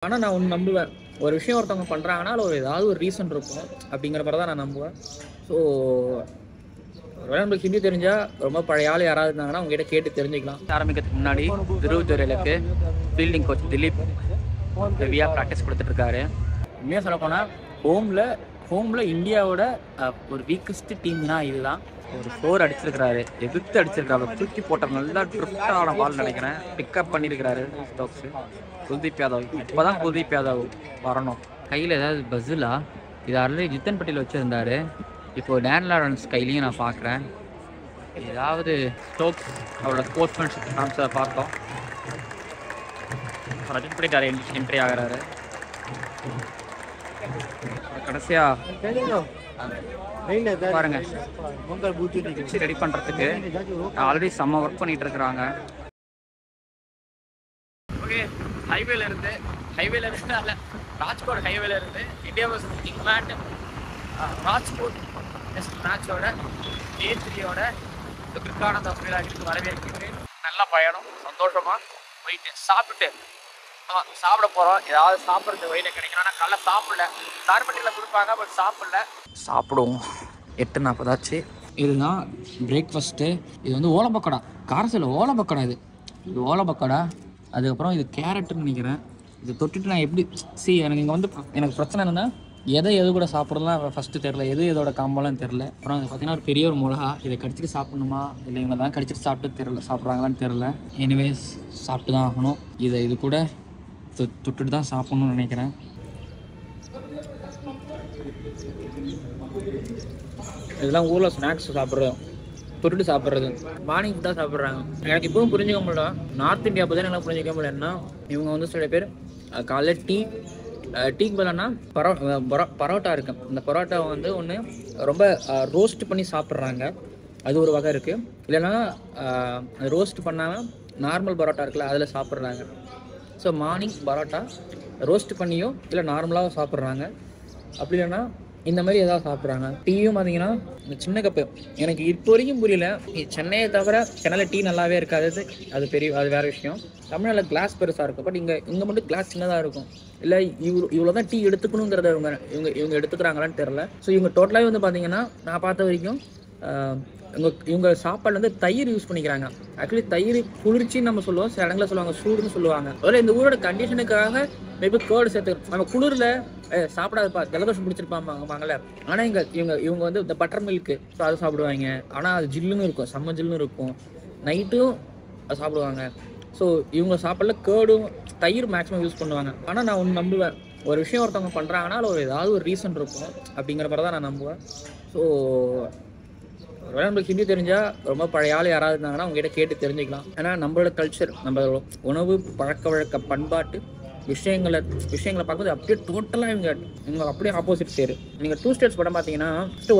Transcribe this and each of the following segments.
ஆனால் நான் ஒன்று நம்புவேன், ஒரு விஷயம் ஒருத்தவங்க பண்ணுறாங்கன்னா அதில் ஏதாவது ஒரு ரீசன் இருக்கும் அப்படிங்கிற மாதிரி தான் நான் நம்புவேன். ஸோ ஒருவேளை நம்மளுக்கு ஹிந்தி தெரிஞ்சால் ரொம்ப பழைய ஆள் யாராவது இருந்தாங்கன்னா அவங்ககிட்ட கேட்டு தெரிஞ்சுக்கலாம். ஆரம்பிக்கிறதுக்கு முன்னாடி திருவள்ளூருக்கு ஃபீல்டிங் கோச் திலீப் ஹெவியாக ப்ராக்டிஸ் கொடுத்துட்ருக்காரு. உண்மையாக சொல்ல போனால் ஹோமில் இந்தியாவோட ஒரு வீக்கஸ்ட் டீம்னா இதுதான். ஒரு 4 அடிச்சிருக்கிறாரு, எதிர்த்து அடிச்சிருக்காரு, தூக்கி போட்ட நல்லா ட்ரிஃப்டான பால் நினைக்கிறேன், பிக்கப் பண்ணியிருக்கிறாரு ஸ்டோக்ஸு. குல்தீப் யாதவ் இப்போ தான் குல்தீப் யாதவ் வரணும். கையில் ஏதாவது பஸ்ஸிலா, இது ஆல்ரெடி ஜித்தன் பட்டியில் வச்சுருந்தாரு, இப்போது டேன் லாரன்ஸ் கையிலையும் நான் பார்க்குறேன். ஏதாவது ஸ்டோக்ஸ் அவரோட ஸ்போர்ட்ஸ்மேன்ஷிப் காமிச்சதை பார்த்தோம். ரஜித் பட்டிக்கார் என்ட்ரி ஆகிறாரு. கடைசியாக பாருங்க, ரெடி பண்ணுறதுக்கு ஆல்ரெடி செம்ம ஒர்க் பண்ணிட்டு இருக்கிறாங்க. ஓகே, ஹைவேல இருந்து ராஜ்கோட் ஹைவேல இருந்து India versus England Rajkot test மேட்சோட Day 3யோட கிரிக்கானந்த விழாவிற்கு வரவேற்கிறேன். நல்ல பயணம், சந்தோஷமா போயிட்டு சாப்பிட்டு சாப்பிட போகிறோம். ஏதாவது சாப்பிட்றது வழியில் கிடைக்கணும். ஆனால் காலைல சாப்பிடல, நார்மட்டியில் கொடுப்பாங்க, பட் சாப்பிடுவோம். 8:40 ஆச்சு. இதுதான் பிரேக்ஃபாஸ்ட்டு. இது வந்து ஓலை பக்கோடா, காரசில் ஓலை பக்கோடா. இது ஓலை பக்கோடா. அதுக்கப்புறம் இது கேரட்டுன்னு நினைக்கிறேன். இது தொட்டுட்டு நான் எப்படி எனக்கு இங்கே வந்து எனக்கு பிரச்சனை என்னென்னா எது கூட சாப்பிட்றதுலாம் ஃபஸ்ட்டு தெரில, எதோட காம்போலாம் தெரில. அப்புறம் அது பார்த்தீங்கன்னா ஒரு பெரிய ஒரு மிளகா, இதை கடிச்சிட்டு சாப்பிட்ணுமா இல்லை இவங்க தான் கடிச்சிட்டு சாப்பிட்றாங்களான்னு தெரில. எனிவேஸ் சாப்பிட்டு தான் ஆகணும். இது கூட தொட்டுட்டு தான் சாப்பிட்ணுன்னு நினைக்கிறேன். இதெல்லாம் ஊரில் ஸ்நாக்ஸ் சாப்பிட்றது, தொட்டுட்டு சாப்பிட்றது, மார்னிங் தான் சாப்பிட்றாங்க. எனக்கு இப்பவும் புரிஞ்சுக்க முடியல, நார்த் இந்தியா பற்றி நல்லா புரிஞ்சிக்க முடியலன்னா இவங்க வந்து சில பேர் காலையில் டீக்கு பதிலானா பரோட்டா இருக்குது. இந்த பரோட்டாவை வந்து ஒன்று ரொம்ப ரோஸ்ட் பண்ணி சாப்பிட்றாங்க, அது ஒரு வகை இருக்குது. இல்லைன்னா ரோஸ்ட் பண்ணாமல் நார்மல் பரோட்டா இருக்குல்ல அதில் சாப்பிட்றாங்க. ஸோ மார்னிங் பரோட்டா ரோஸ்ட் பண்ணியோ இல்லை நார்மலாக சாப்பிட்றாங்க. அப்படி இல்லைன்னா இந்த மாதிரி எதாவது சாப்பிட்றாங்க. டீயும் பார்த்தீங்கன்னா இந்த சின்ன கப்பு, எனக்கு இப்போ வரைக்கும் புரியல. சென்னையை தவிர சென்னையில் டீ நல்லாவே இருக்காது, அது வேறு விஷயம். தமிழ்நாட்டில் கிளாஸ் பெருசாக இருக்கும், பட் இங்கே மட்டும் கிளாஸ் சின்னதாக இருக்கும். இல்லை இவ்வளோ தான் டீ எடுத்துக்கணுங்கிறத இவங்க எடுத்துக்கிறாங்களான்னு தெரில. ஸோ இவங்க டோட்டலாகவே வந்து பார்த்தீங்கன்னா நான் பார்த்த வரைக்கும் இவங்க சாப்பாடு வந்து தயிர் யூஸ் பண்ணிக்கிறாங்க. ஆக்சுவலி தயிர் குளிர்ச்சின்னு நம்ம சொல்லுவோம், சில இடங்களில் சொல்லுவாங்க சூடுன்னு சொல்லுவாங்க. அதில் இந்த ஊரோட கண்டிஷனுக்காக மேபி கேர்டு சேர்த்து நம்ம குளிரில் சாப்பிடாதுப்பா, ஜலதோஷம் பிடிச்சிருப்பாங்கல்ல. ஆனால் இவங்க வந்து இந்த பட்டர் மில்க்கு, ஸோ அதை சாப்பிடுவாங்க. ஆனால் அது ஜில்லுன்னு இருக்கும், செம்ம ஜில்லுன்னு இருக்கும். நைட்டும் அது சாப்பிடுவாங்க. ஸோ இவங்க சாப்பாடுல கேர்டும் தயிர் மேக்ஸிமம் யூஸ் பண்ணுவாங்க. ஆனால் நான் ஒன்று நம்புவேன், ஒரு விஷயம் ஒருத்தவங்க பண்ணுறாங்கன்னா அதில் ஏதாவது ஒரு ரீசன் இருக்கும் அப்படிங்கிற மாதிரி தான் நான் நம்புவேன். ஸோ ஒருவேளை நம்மளுக்கு ஹிந்தி தெரிஞ்சால் ரொம்ப பழைய ஆள் யாராவது இருந்தாங்கன்னா அவங்ககிட்ட கேட்டு தெரிஞ்சுக்கலாம். ஏன்னா நம்மளோட கல்ச்சர், நம்மளோட உணவு பழக்க வழக்க பண்பாட்டு விஷயங்களை பார்க்கும்போது அப்படியே டோட்டலாக இவங்க அப்படியே ஆப்போசிட் சேரு. நீங்கள் 2 ஸ்டேட்ஸ் படம் பார்த்தீங்கன்னா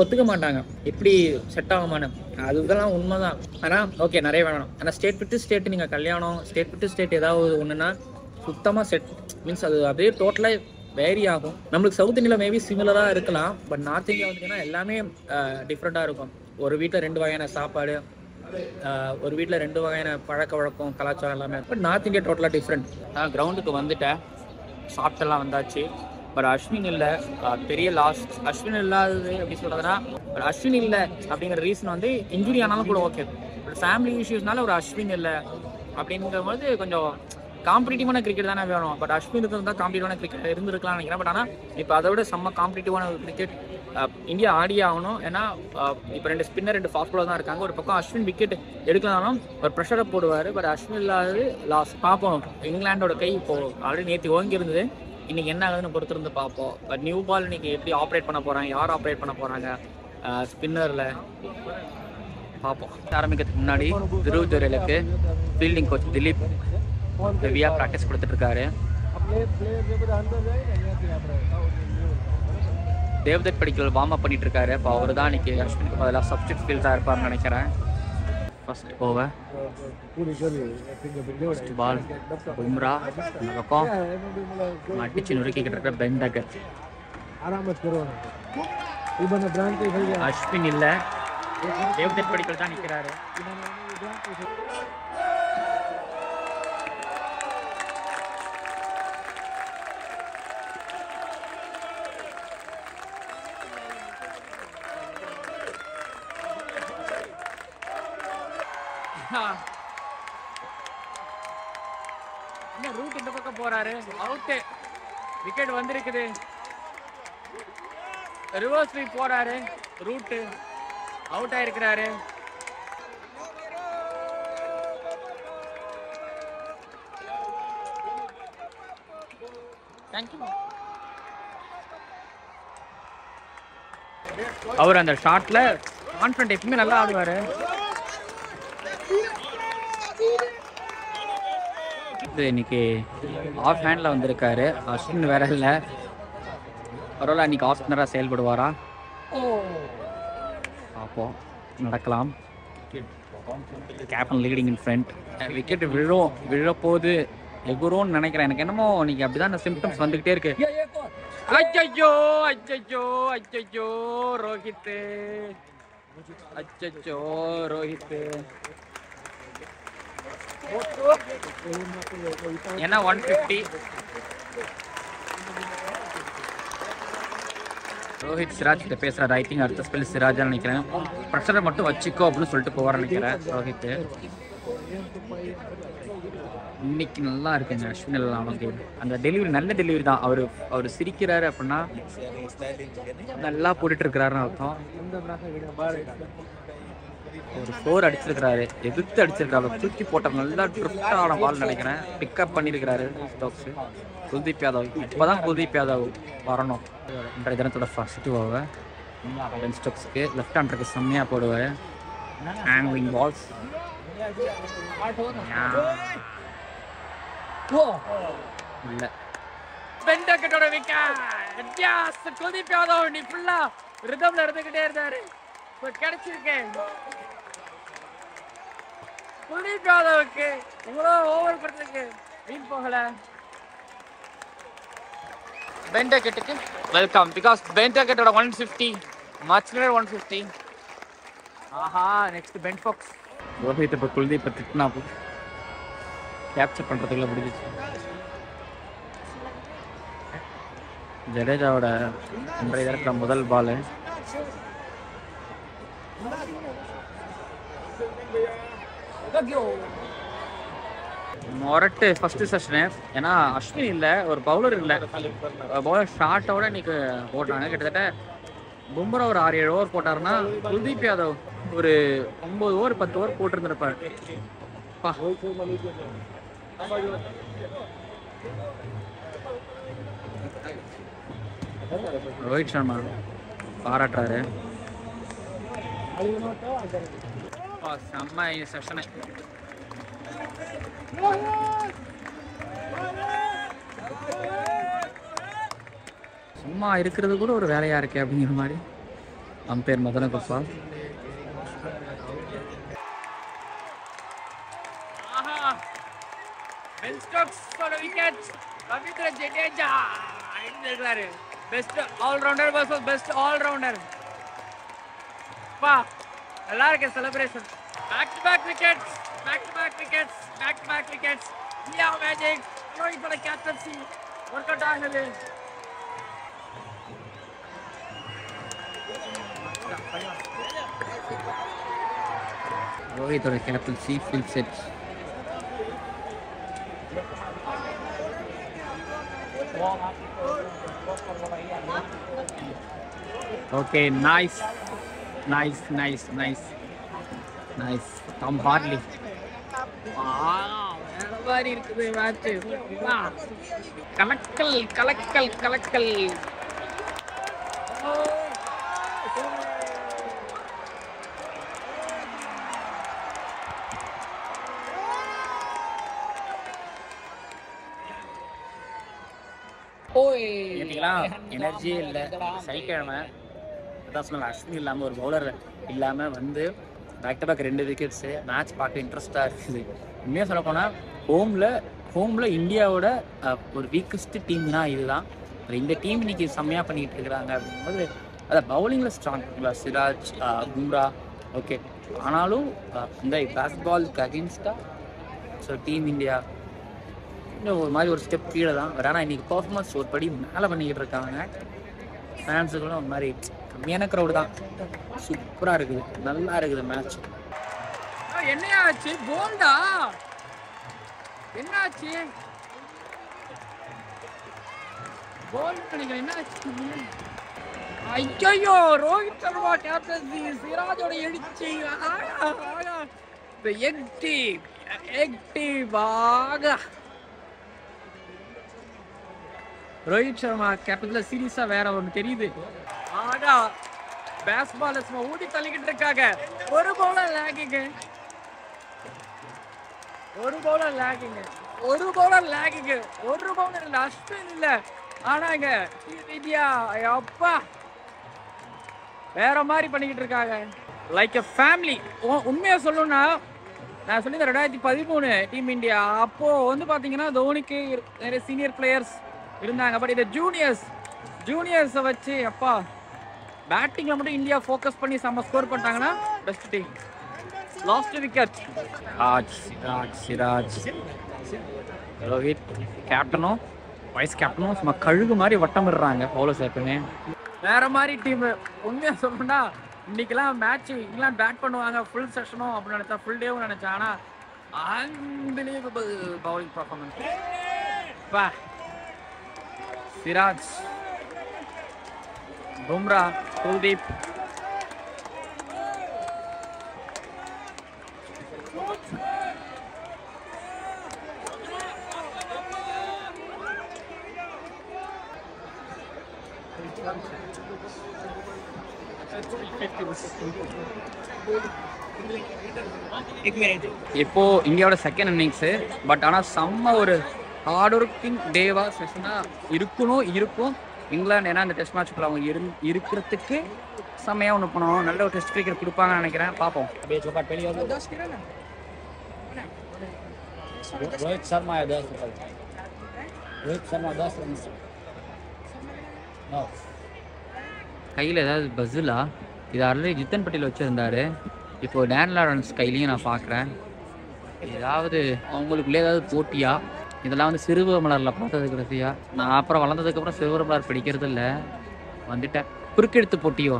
ஒத்துக்க மாட்டாங்க, எப்படி செட் ஆகுமான்னு. அதுதான் உண்மை தான். ஆனால் ஓகே, நிறைய வேணும். ஆனால் ஸ்டேட் விட்டு ஸ்டேட் நீங்கள் கல்யாணம், ஸ்டேட் விட்டு ஸ்டேட் ஏதாவது ஒன்றுன்னா சுத்தமாக செட் மீன்ஸ் அது அப்படியே டோட்டலாக வேரி ஆகும். நம்மளுக்கு சவுத் இந்தியாவில் மேபி சிமிலராக இருக்கலாம், பட் நார்த் இந்தியா வந்துங்கன்னா எல்லாமே டிஃப்ரெண்ட்டாக இருக்கும். ஒரு வீட்டில் 2 வகையான சாப்பாடு, ஒரு வீட்டில் 2 வகையான பழக்க வழக்கம், கலாச்சாரம் எல்லாமே. பட் நார்த் இந்தியா டோட்டலாக டிஃப்ரெண்ட். நான் கிரவுண்டுக்கு வந்துட்டேன், சாப்பிட்டெல்லாம் வந்தாச்சு. பட் அஸ்வின் இல்லை, பெரிய லாஸ். அஸ்வின் இல்லாதது எப்படி சொல்கிறதுனா, பட் அஸ்வின் இல்லை அப்படிங்கிற ரீசன் வந்து இன்ஜுரி ஆனாலும் கூட ஓகே, பட் ஃபேமிலி இஷ்யூஸ்னால ஒரு அஸ்வின் இல்லை அப்படிங்கும்போது கொஞ்சம் காம்படிட்டிவான கிரிக்கெட் தானே வேணும். பட் அஸ்வின் தான் காம்படிட்டிவான கிரிக்கெட் இருந்திருக்கலாம்னு நினைக்கிறேன். பட் ஆனால் இப்போ அதை விட செம்ம காம்படிட்டிவான ஒரு கிரிக்கெட் இந்தியா ஆடியே ஆகணும். ஏன்னா இப்போ 2 ஸ்பின்னர் 2 ஃபாஸ்ட் பாலர் தான் இருக்காங்க. ஒரு பக்கம் அஸ்வின் விக்கெட் எடுக்கலாம்னாலும் ஒரு ப்ரெஷரை போடுவார். பட் அஸ்வின் இல்லாதது லாஸ். பார்ப்போம், இங்கிலாண்டோட கை இப்போது ஆல்ரெடி நேற்று ஓங்கி இருந்தது, இன்றைக்கி என்ன ஆகுதுன்னு பொறுத்திருந்து பார்ப்போம். பட் நியூ பால் இன்றைக்கி எப்படி ஆப்ரேட் பண்ண போகிறாங்க, யார் ஆப்ரேட் பண்ண போகிறாங்க ஸ்பின்னரில் பார்ப்போம். ஆரம்பிக்கிறதுக்கு முன்னாடி திருவள்ளூருக்கு ஃபீல்டிங் கோச் திலீப் ஹெவியாக ப்ராக்டிஸ் கொடுத்துட்ருக்காரு. தேவ்தத் படிக்கல் வார்ம் அப் பண்ணிட்டு இருக்காரு. இப்போ அவர் தான் இன்னைக்கு அஸ்வினுக்கு பதிலாக சப்ஸ்டிட் ஃபீல்டாக இருப்பார்னு நினைக்கிறேன். First over, first ball Bumrah, அந்த பக்கம் அடிச்சு நுறுக்கிக்கிட்டு இருக்கிற பெண்டகர். அஸ்வின் இல்லை, தேவ்தத் படிக்கல் தான் நிற்கிறாரு. என்ன ரூட் இந்த பக்கம் போறாரு, அவுட். விக்கெட் வந்திருக்குது. ரிவர்ஸ் ஸ்வீப் போறாரு, ரூட் அவுட் ஆயிருக்கிறாரு. அவர் அந்த ஷாட்ல கான்ஃபிடன்ட் எப்பவுமே நல்லா ஆடுவாரு. இன்னைக்கு ஆஃப் ஹேண்ட்ல வந்திருக்காரு. அஸ்வின் வேற இல்லை, பரவாயில்ல. இன்னைக்கு ஆஃப் ஸ்பின்னராக செயல்படுவாரா பார்ப்போம், நடக்கலாம். Captain leading in front. Wicket விழப்போது எகுரோன்னு நினைக்கிறேன். எனக்கு என்னமோ இன்னைக்கு அப்படிதான் அந்த சிம்டம்ஸ் வந்துகிட்டே இருக்கு. அச்சோ அச்சோ அச்சோ ரோஹித், அச்சோ ரோஹித். ஏன்னா 150 ரோஹித் சிராஜ் கிட்ட பேசுறாரு. ஐ திங்க் அடுத்த ஸ்பெல் சிராஜா நினைக்கிறேன். ப்ரெஷரை மட்டும் வச்சுக்கோ அப்படின்னு சொல்லிட்டு போவார் நினைக்கிறேன் ரோஹித். இன்னைக்கு நல்லா இருக்குங்க அஸ்வின் எல்லாம். அவங்க அந்த டெலிவரி நல்ல டெலிவரி தான். அவர் சிரிக்கிறாரு அப்படின்னா நல்லா போட்டுட்டு இருக்கிறாருன்னு அர்த்தம். ஒரு 4 அடிச்சிருக்கிறாரு, எதிர்த்து அடிச்சிருக்காரு. தூக்கி போட்ட நல்லா ட்ரிப்டான பால் நினைக்கிறேன். பிக்கப் பண்ணியிருக்கிறாரு ஸ்டோக்ஸ். குல்தீப் யாதவ் இப்போதான் குல்தீப் யாதவ் வரணும். இன்றைய தினத்தோட ஃபர்ஸ்ட் ஓவர் பென் ஸ்டோக்ஸுக்கு. லெஃப்ட் ஹேண்டருக்கு செம்மையாக போடுவார். ஹேங்கிங் பால்ஸ் இல்ல. பெண்டக்கட்டோட விக்கெட். குல்தீப் யாதவ் நீ ஃபுல்லா ரிதம்ல இருந்துகிட்டே இருந்தாரு. கிடைச்சிருக்கேன் குல்தீப் யாதவுக்கு. எவ்வளோ ஓவர் பண்றதுக்கு வீண் போகல. பெண்டக்கட்டுக்கு வெல்கம். பிகாஸ் பெண்டக்கட்டோட 150 மச் நேர் 150. ஆஹா, நெக்ஸ்ட் பென் ஃபாக்ஸ். ரோஹித் இப்போ குல்தீப் திட்டினா கேப்சர் பண்ணுறதுக்குள்ள முடிஞ்சிச்சு. ஜடேஜாவோட இன்றைய இருக்கிற முதல் பால். மொரட்டு ஃபர்ஸ்ட் செஷனு. ஏன்னா அஸ்வின் இல்லை, ஒரு பவுலர் இல்லை. பவுலர் ஷார்ட்டோட இன்னைக்கு போட்டாங்க. கிட்டத்தட்ட பும்ரா ஒரு 6-7 ஓவர் போட்டாருன்னா குல்தீப் யாதவ் ஒரு 9 ஓவர் 10 ஓவர் போட்டிருந்திருப்பார். ரோஹித் சர்மா பாராட்டுறாரு. செம்ம செஷனை. சும்மா இருக்கிறது கூட ஒரு வேலையா இருக்கு அப்படிங்கிற மாதிரி அம்பேர் Madana Gopal. Ben Stokes for a wicket. Ravindra Jadeja அடிச்சிருக்காரு. Best allrounder versus best allrounder. பா நல்லா இருக்கு celebration. Back to back wickets, back to back wickets, back to back wickets. India magic. ரோஹித்தோட கேப்டன்சி ஒர்க் அவுட் ஆகுது. ரோஹித்தோட captaincy full set. Okay, nice. Tom Harley. Wow, வேற மாதிரி இருக்குது match. கலக்கல். எனர்ஜியே இல்லை. சனிக்கிழமை அதான் சொன்ன அஸ்வின் இல்லாமல் ஒரு பவுலர் இல்லாமல் வந்து back to back 2 wickets. Match பார்க்க இன்ட்ரெஸ்டாக இருக்குது. உண்மையாக சொல்ல போனால் ஹோமில் இந்தியாவோட ஒரு வீக்கஸ்ட் டீம்னா இதுதான். இந்த டீம் இன்னைக்கு செம்மையாக பண்ணிக்கிட்டு இருக்கிறாங்க அப்படிங்கும்போது அதை பவுலிங்கில் ஸ்ட்ராங் சிராஜ், பும்ரா ஓகே. ஆனாலும் இந்த பேஸ்ட் பாலுக்கு அகென்ஸ்டாக ஸோ டீம் இந்தியா இன்னும் ஒரு மாதிரி ஒரு ஸ்டெப் கீழே தான். ஆனால் இன்றைக்கி பர்ஃபார்மன்ஸ் ஒரு படி மேலே பண்ணிக்கிட்டு இருக்காங்க. ஃபேன்ஸுகளும் ஒரு மாதிரி கம்மியான க்ரௌடு தான். சூப்பராக இருக்குது, நல்லா இருக்குது மேட்ச். என்னையாச்சு போல்டா என்னாச்சு போல்ட் நினைக்கிறேன் என்னாச்சு ஐயோ ரோஹித் சர்மா கேப்டன்சி சிராஜோட எழுச்சி ரோஹித் சர்மா கேப்டன்ல சீரியஸா வேற ஒன்று தெரியுது ஆகா பேஸ் பால் சும்மா ஊடி தள்ளிக்கிட்டு இருக்காங்க ஒரு பவுலர் இல்ல அஸ்வின் இல்ல ஆனாங்க இந்தியா அப்பா வேற மாதிரி பண்ணிக்கிட்டு இருக்காங்க லைக் எ ஃபேமிலி உண்மையா சொல்லணும்னா நான் சொல்லி 2013 டீம் இந்தியா அப்போ வந்து பாத்தீங்கன்னா தோனிக்கு நிறைய சீனியர் பிளேயர்ஸ் இருந்தாங்க பட் இந்த ஜூனியர்ஸை வச்சு அப்பா பேட்டிங்ல மட்டும் இந்தியா ஃபோக்கஸ் பண்ணி செம்ம ஸ்கோர் பண்ணிட்டாங்கன்னா best team last wicket Siraj Rohit கேப்டனும் வைஸ் கேப்டனும் சும்மா கழுகு மாதிரி வட்டம் விடுறாங்க பவுலர்ஸ் எப்பவுமே வேற மாதிரி டீம் உண்மையா சொல்லணும்னா இன்னைக்கெல்லாம் மேட்ச் இங்கெல்லாம் பேட் பண்ணுவாங்க ஃபுல் செஷனும் அப்படின்னு நினைச்சா ஃபுல் டேவும் நினைச்சேன் ஆனா அன்பிலீவபிள் பவுலிங் பர்ஃபார்மன்ஸ் பா சிராஜ் பும்ரா குல்தீப் இப்போ இந்தியாவோட செகண்ட் இன்னிங்ஸ் பட் ஆனால் செம்ம ஒரு ஹார்ட் ஒர்க்கிங் டேவா செஷனா இருக்கும் இங்கிலாந்து ஏன்னா இந்த டெஸ்ட் மேட்ச்க்குள்ள அவங்க இருக்கிறதுக்கு செம்மையாக ஒன்று பண்ணணும் நல்ல ஒரு டெஸ்ட் கிரிக்கெட் கொடுப்பாங்கன்னு நினைக்கிறேன் பார்ப்போம் ரோஹித் சர்மா கையில் ஏதாவது பஸ்ஸிலா இது ஆல்ரெடி ஜித்தன் பட்டியல் வச்சுருந்தாரு இப்போ டேன் லாரன்ஸ் கையிலையும் நான் பார்க்குறேன் ஏதாவது அவங்களுக்குள்ளே ஏதாவது போட்டியா இதெல்லாம் வந்து சிறுவ மலரில் பார்த்தது கடைசியா நான் அப்புறம் வளர்ந்ததுக்கப்புறம் சிறுவ மலர் படிக்கிறது இல்லை வந்துட்டேன் குறுக்கெழுத்து போட்டியோ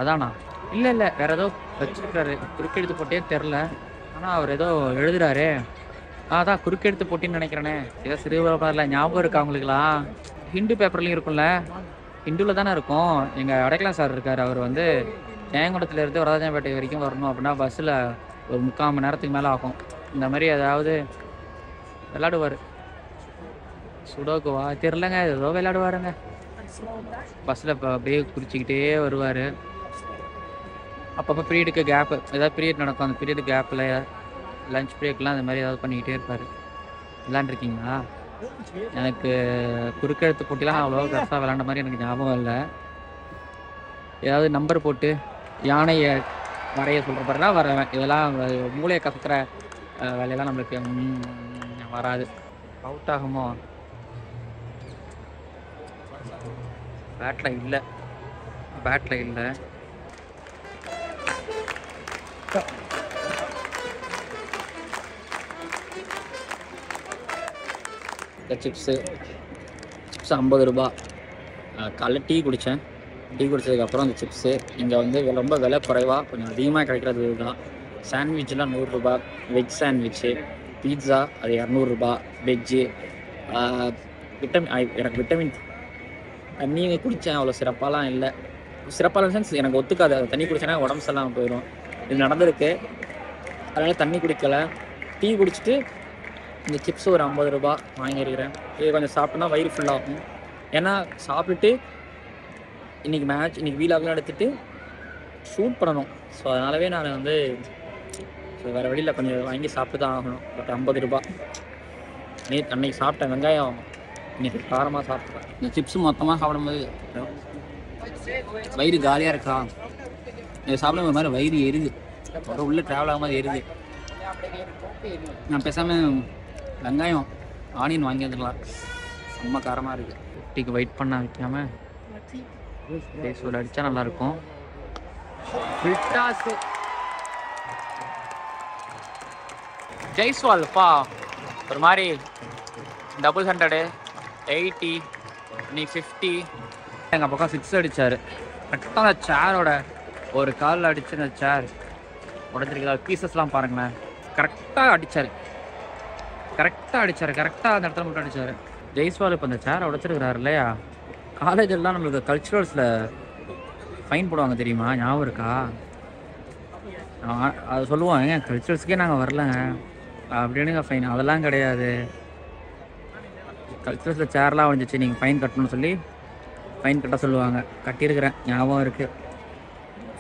அதானா இல்லை வேற ஏதோ வச்சுருக்காரு குறுக்கெழுத்து போட்டியே தெரில ஆனால் அவர் ஏதோ எழுதுறாரு அதான் குறுக்கெழுத்து போட்டின்னு நினைக்கிறேனே ஏதோ சிறுவ மலரில் ஞாபகம் இருக்கா அவங்களுக்குலாம் ஹிந்து பேப்பர்லையும் இருக்கும்ல ஹிந்துவில் தானே இருக்கும் எங்கள் அடைக்கலம் சார் இருக்கார் அவர் வந்து ஜெயங்கொண்டத்துலேருந்து வரதாஜம்பேட்டை வரைக்கும் வரணும் அப்படின்னா பஸ்ஸில் ஒரு 3/4 மணி நேரத்துக்கு மேலே ஆகும் இந்த மாதிரி ஏதாவது விளையாடுவார் சுடோக்குவா தெரிலங்க ஏதோ விளையாடுவாருங்க பஸ்ஸில் இப்போ அப்படியே குறிச்சிக்கிட்டே வருவார் அப்பப்போ பீரியடுக்கு கேப்பு ஏதாவது பீரியட் நடக்கும் அந்த பீரியட் கேப்பில் லஞ்ச் பிரேக்லாம் அந்த மாதிரி ஏதாவது பண்ணிக்கிட்டே இருப்பார் விளாண்டுருக்கீங்களா எனக்கு குறுக்கெழுத்து போட்டிலாம் அவ்வளோ பெருசாக விளாண்ட மாதிரி எனக்கு ஞாபகம் இல்லை ஏதாவது நம்பர் போட்டு யானையை வரைய சொல்கிற பாருலாம் வரவேன் இதெல்லாம் மூளையை கற்றுக்கிற வேலையெல்லாம் நம்மளுக்கு வராது அவுட் ஆகுமோ பேட்டில் இல்லை இந்த சிப்ஸு 50 ரூபா காலைல டீ குடித்ததுக்கப்புறம் அந்த சிப்ஸு இங்கே வந்து ரொம்ப விலை குறைவாக கொஞ்சம் அதிகமாக கிடைக்கிறது இதுதான் சாண்ட்விட்செலாம் 100 ரூபா வெஜ் சாண்ட்விட்சு பீட்ஸா அது 200 ரூபா வெஜ்ஜு எனக்கு விட்டமின் தண்ணி குடித்தேன் அவ்வளோ சிறப்பாலாம் இல்லை சிறப்பான சென்ஸ் எனக்கு ஒத்துக்காது அது தண்ணி குடிச்சேன்னா உடம்பு சரியில்லாமல் போயிடும் இது நடந்திருக்கு அதனால் தண்ணி குடிக்கலை டீ குடிச்சிட்டு இந்த சிப்ஸ் ஒரு 50 ரூபா வாங்கியிருக்கிறேன் இது கொஞ்சம் சாப்பிட்டோன்னா வயிறு ஃபுல்லாகும் ஏன்னா சாப்பிட்டுட்டு இன்றைக்கி வீலாகலாம் எடுத்துகிட்டு ஷூட் பண்ணணும் ஸோ அதனாலவே நான் வந்து வேறு வழியில் கொஞ்சம் வாங்கி சாப்பிட்டு தான் ஆகணும் பட் 50 ரூபா அன்னைக்கு சாப்பிட்டேன் வெங்காயம் இன்றைக்கி காரமாக சாப்பிட்றேன் இந்த சிப்ஸு மொத்தமாக சாப்பிடும்போது வயிறு காலியாக இருக்கா இதை சாப்பிடும் ஒரு மாதிரி வயிறு எரியுது ஒரு உள்ளே ட்ராவல் ஆகும்போது எரியுது நான் பேசாமல் வெங்காயம் ஆனியன் வாங்கி வந்துடலாம் செம்ம காரமாக இருக்குது டீக்கு வெயிட் பண்ண வைக்காமல் டேஸ்ட் அடித்தா நல்லாயிருக்கும் ஃபில்டாஸு ஜெய்ஸ்வால்ப்பா ஒரு மாதிரி 100 80 இன்னைக்கு 50 எங்கள் பக்கம் 6 அடித்தார் கரெக்டாக அந்த சேரோட ஒரு காலில் அடிச்சு அந்த சேர் உடஞ்சிருக்குதா பீசஸ்லாம் பாருங்களேன். கரெக்டாக அடித்தார், கரெக்டாக அந்த இடத்துல மட்டும் அடித்தார். ஜெய்ஸ்வால் இப்போ அந்த சேரை உடைச்சிருக்கிறாரு இல்லையா? காலேஜெல்லாம் நம்மளுக்கு கல்ச்சுரல்ஸில் ஃபைன் போடுவாங்க தெரியுமா? ஞாபகம் இருக்கா? அது சொல்லுவாங்க, கல்ச்சுரல்ஸ்க்கே நாங்கள் வரலங்க அப்படின்னுங்க ஃபைன். அதெல்லாம் கிடையாது. கல்ச்சுரல்ஸில் சேர்லாம் வந்துச்சு, நீங்கள் ஃபைன் கட்டணும்னு சொல்லி ஃபைன் கட்ட சொல்லுவாங்க. கட்டியிருக்கிறேன், ஞாபகம் இருக்குது.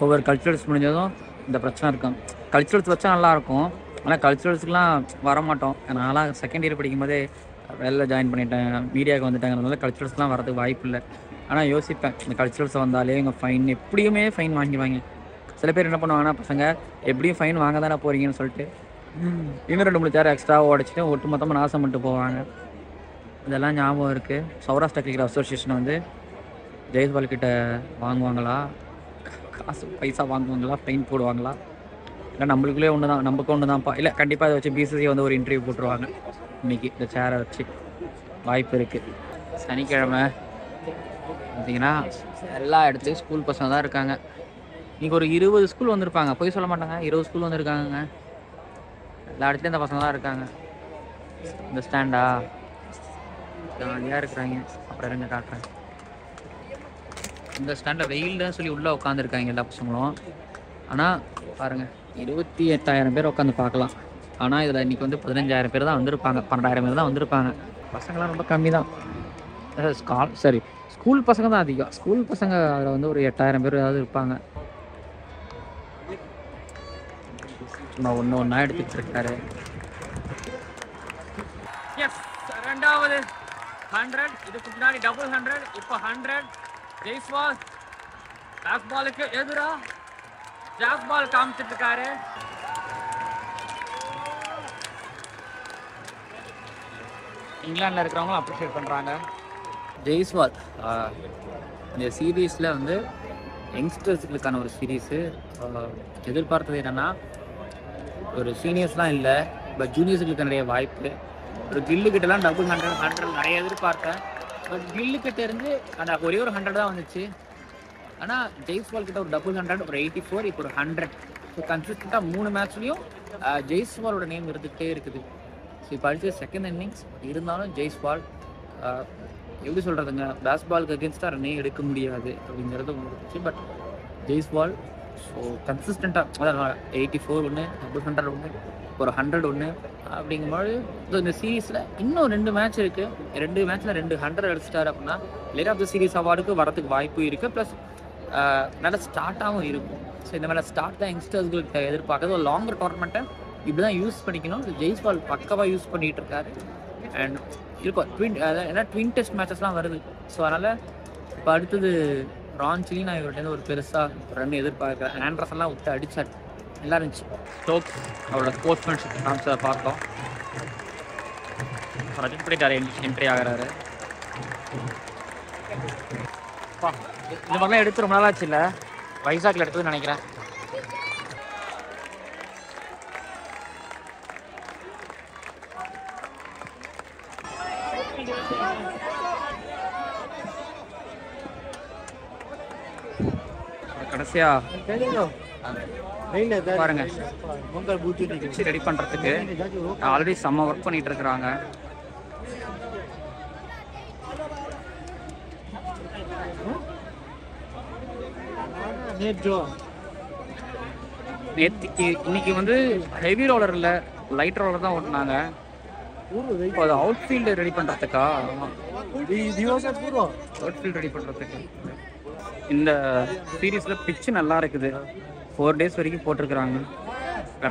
ஒவ்வொரு கல்ச்சுரல்ஸ் முடிஞ்சதும் இந்த பிரச்சனை இருக்கும். கல்ச்சுரல்ஸ் வச்சா நல்லாயிருக்கும், ஆனால் கல்ச்சுரல்ஸுக்கெலாம் வரமாட்டோம். நான்லாம் செகண்ட் இயர் படிக்கும்போதே வேலையில் ஜாயின் பண்ணிட்டேன், மீடியாவுக்கு வந்துட்டாங்கிறதுனால கல்ச்சுரல்ஸ்லாம் வரதுக்கு வாய்ப்பு இல்லை. ஆனால் யோசிப்பேன், இந்த கல்ச்சுரல்ஸ் வந்தாலே இவங்க ஃபைன் எப்படியுமே ஃபைன் வாங்கிடுவாங்க. சில பேர் என்ன பண்ணுவாங்கன்னா, பசங்க எப்படியும் ஃபைன் வாங்க தானே போகிறீங்கன்னு சொல்லிட்டு இன்னும் 2-3 சேர் எக்ஸ்ட்ராவாக உடச்சிட்டு ஒட்டு மொத்தமாக நாசம் பண்ணிட்டு போவாங்க. இதெல்லாம் ஞாபகம் இருக்குது. சௌராஷ்டிரா கிரிக்கெட் அசோசியேஷன் வந்து ஜெய்ஸ்வால் கிட்ட வாங்குவாங்களா, காசு பைசா வாங்குவாங்களா, ஃபைன் போடுவாங்களா, இல்லை நம்மளுக்குள்ளே ஒன்று தான், நமக்கு ஒன்று தான்ப்பா, இல்லை கண்டிப்பாக அதை வச்சு பிசிசி வந்து ஒரு இன்டர்வியூ போட்டுருவாங்க இன்றைக்கி இந்த சேரை வச்சு. வாய்ப்பு இருக்குது. சனிக்கிழமை பார்த்தீங்கன்னா எல்லா இடத்துலையும் ஸ்கூல் பசங்க தான் இருக்காங்க. இன்றைக்கி ஒரு 20 ஸ்கூல் வந்திருப்பாங்க, போய் சொல்ல மாட்டாங்க, 20 ஸ்கூல் வந்திருக்காங்க. எல்லா இடத்துலையும் இந்த பசங்க தான் இருக்காங்க. இந்த ஸ்டாண்டா ஜாலியாக இருக்கிறாங்க. அப்புறம் இருங்க காட்டுறேன். இந்த ஸ்டாண்டில் வெயில் தான் சொல்லி உள்ளே உட்காந்துருக்காங்க எல்லா பசங்களும். ஆனால் பாருங்கள், 28,000 பேர் உட்காந்து பார்க்கலாம். ஆனால் இதில் இன்றைக்கி வந்து 15,000 பேர் தான் வந்திருப்பாங்க, 12,000 பேர் தான் வந்திருப்பாங்க. பசங்களாம் ரொம்ப கம்மி தான். சரி, ஸ்கூல் பசங்க தான் அதிகம். ஸ்கூல் பசங்க அதில் வந்து ஒரு 8,000 பேர் ஏதாவது இருப்பாங்க. சும்மா ஒன்றா எடுத்துகிட்டு இருக்காரு. எஸ், ரெண்டாவது 100, இதுக்கு முன்னாடி டபுள் 100, இப்போ 100. ஜெய்ஸ்வால் பேக் பாலுக்கு எதிரா ஜாக் பால் காமிச்சிட்டு இருக்காரு. இங்கிலாண்டில் இருக்கிறவங்களும் அப்ரிஷியேட் பண்ணுறாங்க. ஜெய்ஸ்வால் இந்த சீரீஸில் வந்து யங்ஸ்டர்ஸுகளுக்கான ஒரு சீரீஸு. எதிர்பார்த்தது என்னென்னா, ஒரு சீனியர்ஸ்லாம் இல்லை, பட் ஜூனியர்ஸுகளுக்கு நிறைய வாய்ப்பு. ஒரு கில்லுக்கிட்டலாம் டபுள் 100 நிறைய எதிர்பார்த்தேன். பட் கில்லுக்கிட்ட இருந்து அந்த ஒரே ஒரு 100 தான் வந்துச்சு. ஆனால் ஜெய்ஸ்வால் கிட்ட ஒரு டபுள் 100, ஒரு 84, இப்போ ஒரு 100. ஸோ கன்சிஸ்டண்ட்டாக 3 மேட்ச்லேயும் ஜெய்ஸ்வாலோட நேம் இருந்துகிட்டே இருக்குது. ஸோ இப்போ அடிச்ச செகண்ட் இன்னிங்ஸ் இருந்தாலும் ஜெய்ஸ்வால் எப்படி சொல்கிறதுங்க, பேஸ்பாலுக்கு அகேன்ஸ்டாக ரன்னே எடுக்க முடியாது அப்படிங்கிறது வந்துருச்சு. பட் ஜெய்ஸ்வால் ஸோ கன்சிஸ்டண்ட்டாக, அதான் 84 ஒன்று, டபுள் 100 ஒன்று, ஒரு 100 ஒன்று அப்படிங்கும்போது இந்த சீரீஸில் இன்னும் 2 மேட்ச் இருக்குது. 2 மேட்ச்சில் 2 100 அடிச்சிட்டாரு அப்படின்னா பிளேயர் ஆஃப் த சீரீஸ் அவார்டுக்கு வரதுக்கு வாய்ப்பு இருக்குது. ப்ளஸ் நல்லா ஸ்டார்ட்டாகவும் இருக்கும். ஸோ இந்த மாதிரி ஸ்டார்ட் தான் யங்ஸ்டர்ஸ்களுக்கு எதிர்பார்க்குறது. ஒரு லாங்கர் டோர்னமெண்ட்டை இப்படி தான் யூஸ் பண்ணிக்கணும். ஜெய்ஸ்வால் பக்கவாக யூஸ் பண்ணிகிட்டு இருக்காரு. அண்ட் இருக்கும் ஏன்னா ட்வின் டெஸ்ட் மேட்சஸ்லாம் வருது. ஸோ அதனால் இப்போ அடுத்தது ராஞ்சிலி நான் இவர்கிட்ட ஒரு பெருசாக ரன் எதிர்பார்க்குறேன். ஆண்ட்ரஸன்லாம் விட்டு அடித்தார், நல்லா இருந்துச்சு. ஸ்டோக்ஸ் அவரோட ஸ்போர்ட்ஸ்மேன்ஷிப் காமிச்சதை பார்த்தோம். ரஜித் பட்டிதார் என்ட்ரி ஆகிறாரு. இந்த மாதிரிலாம் எடுத்து ரொம்ப நாளாச்சு இல்லை, வைசாக்கில் எடுத்ததுன்னு நினைக்கிறேன். கடைசியா பாருங்க, ரெடி பண்றதுக்கு ஆல்ரெடி செம்ம ஒர்க் பண்ணிட்டு இருக்கிறாங்க. இன்னைக்கு வந்து ஹெவி ரோலர் இல்லை, லைட் ரோலர் தான் ஓட்டினாங்க. அது அவுட் ஃபீல்டு ரெடி பண்ணுறதுக்கா, அவுட் ஃபீல்டு ரெடி பண்ணுறதுக்கு. இந்த சீரீஸில் பிச்சு நல்லா இருக்குது. 4 days வரைக்கும் போட்டிருக்கிறாங்க.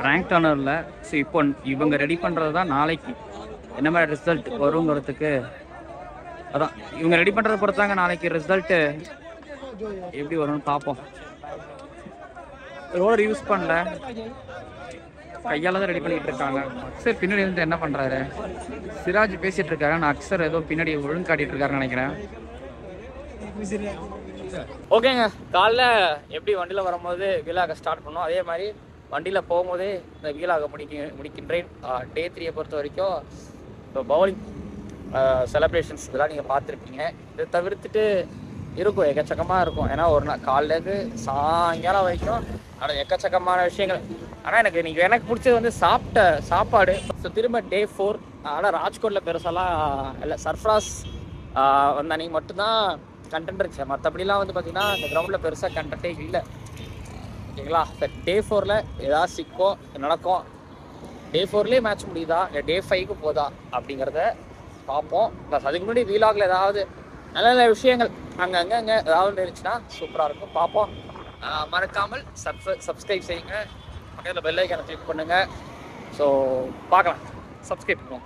ரேங்க் டர்னரில். ஸோ இப்போ இவங்க ரெடி பண்ணுறது தான் நாளைக்கு என்ன மாதிரி ரிசல்ட் வருங்கிறதுக்கு. அதான் இவங்க ரெடி பண்ணுறதை பொறுத்தாங்க நாளைக்கு ரிசல்ட்டு எப்படி வரும்னு பார்ப்போம். ரோலர் யூஸ் பண்ணல, கையால் தான் ரெடி பண்ணிகிட்டு இருக்காங்க. அக்சர் பின்னாடி வந்து என்ன பண்ணுறாரு, சிராஜ் பேசிகிட்டு இருக்காரு. நான் அக்சர் ஏதோ பின்னாடி ஒழுங்கு காட்டிகிட்டு இருக்காருன்னு நினைக்கிறேன். ஓகேங்க, காலைல எப்படி வண்டியில் வரும்போது வீலாக ஸ்டார்ட் பண்ணோம், அதே மாதிரி வண்டியில் போகும்போதே இந்த வீலாக முடிக்கின்றேன். டே 3 பொறுத்த வரைக்கும் இப்போ பவுலிங் செலிப்ரேஷன்ஸ் இதெல்லாம் நீங்கள் பார்த்துருப்பீங்க. இதை தவிர்த்துட்டு இருக்கும், எக்கச்சக்கமாக இருக்கும். ஏன்னா ஒரு நாள் காலையிலேருந்து சாயங்காலம் வரைக்கும் ஆனால் எக்கச்சக்கமான விஷயங்கள். ஆனால் எனக்கு பிடிச்சது வந்து சாப்பாடு. ஸோ திரும்ப டே 4. ஆனால் ராஜ்கோட்டில் பெருசாலாம் இல்லை, சர்ஃப்ராஸ் வந்த அன்றைக்கி மட்டும்தான் கண்டென்ட் இருந்துச்சு. மற்றபடிலாம் வந்து பார்த்திங்கன்னா இந்த கிரவுண்டில் பெருசாக கண்டென்ட்டே இல்லை. ஓகேங்களா? டே 4ல் ஏதாவது சிக்கும் நடக்கும். டே 4லேயே மேட்ச் முடியுதா இல்லை டே 5க்கு போதா அப்படிங்கிறத பார்ப்போம். ப்ளஸ் அதுக்கு முன்னாடி வீலாகில் ஏதாவது நல்ல நல்ல விஷயங்கள் அங்கே ஏதாவது இருந்துச்சுன்னா சூப்பராக இருக்கும், பார்ப்போம். மறக்காமல் சப்ஸ்கிரைப் செய்யுங்க, பக்கத்தில் பெல் ஐக்கானை கிளிக் பண்ணுங்கள். ஸோ பார்க்கலாம், சப்ஸ்கிரைப் பண்ணுவோம்.